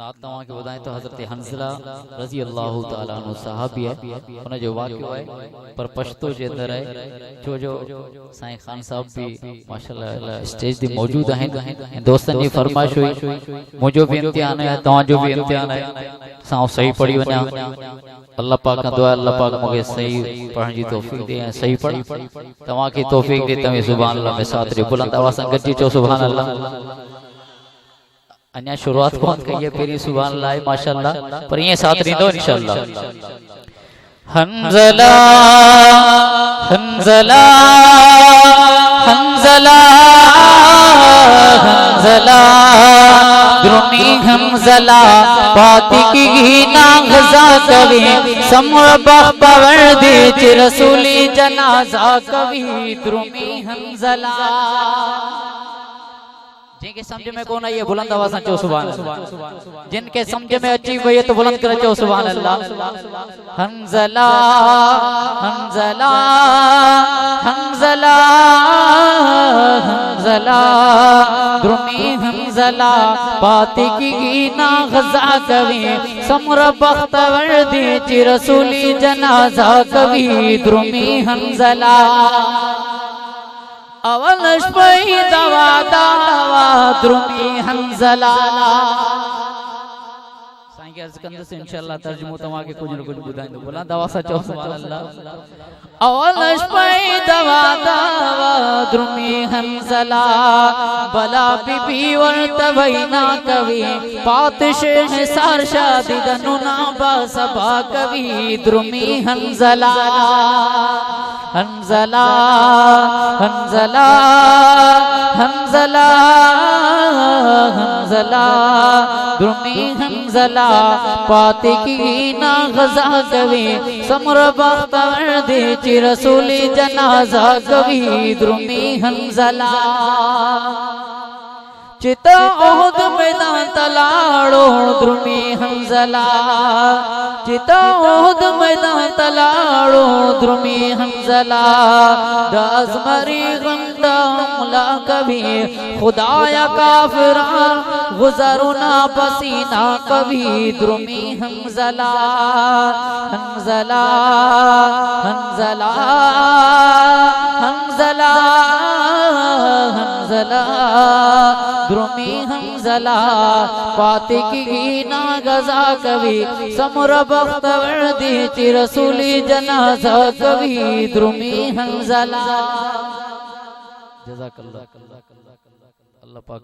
नात तव्हां खे ॿुधाए तो हज़रत हंज़ला रज़ी अल्लाह ताला अन्हु सहाबी है उन जो वाक़ियो है पर पश्तो जे अंदर है छो जो साईं खान साहब भी माशाल्लाह स्टेज ते मौजूद हैं दोस्तन जी फरमाइश हुई मुझो भी इम्तिहान है तव्हां जो भी इम्तिहान है सां सही पढ़ी वना अल्लाह पाक का दुआ अल्लाह पाक मुझे सही पढ़ने की तौफीक दे सही पढ़ तव्हां खे तौफीक दे तवे सुभान अल्लाह में साथ रे बुलंद आवाज से गजी चो सुभान अल्लाह अन्या शुरुआत कौन कही है पेरी सुभान अल्लाह माशाल्लाह पर ये साथ रींदो इंशाअल्लाह हंज़ला हंज़ला हंज़ला हंज़ला द्रुमी हंज़ला बाती की ना गज़ा कवि समर बखबर दे च रसूली जनाजा कवि द्रुमी हंज़ला जिनके समझ में कौन आई है बुलंद आवाज़ से चो सुभान अल्लाह जिनके समझ में अच्छी वही तो बुलंद कर चो सुभान अल्लाह हंज़ला हंज़ला हंज़ला हंज़ला द्रुमी हंज़ला बाती की ना गज़ा कवि समर बख्तवर दे च रसूली जनाजा कवि द्रुमी हंज़ला अवलश पई दवा दावा द्रुमी हंज़ला साईं के अर्ज कंदे से इंशाअल्लाह तर्जुमो तवा के कुछ न कुछ बुधाइंदो बोला दवा सा चो सुभान अल्लाह अवलश पई दवा दावा द्रुमी हंज़ला बला बीबी वर्त वैना कवि पातिश सार शादी दनुना बासबा कवि द्रुमी हंज़ला हंज़ला हंज़ला हंज़ला हंज़ला द्रुमी हंज़ला पाती की ना गज़ा कवि समर बख्तवर दे च रसूली जनाजा कवि द्रुमी हंज़ला चिता ओहद मैदान तलाड़ो द्रुमी हंज़ला चिता ओहद मैदान तलाड़ो द्रुमी हंज़ला दास मरी गंदा मुला कभी खुदाया काफिरान गुज़रुना पसीना कभी द्रुमी हंज़ला हंज़ला हंज़ला हंज़ला हंज़ला द्रुमी हंज़ला पाती की ना गज़ा कवि समर बख्तवर दे च रसूली जनाजा कवि द्रुमी हंज़ला जज़ाकल्लाह अल्लाह पाक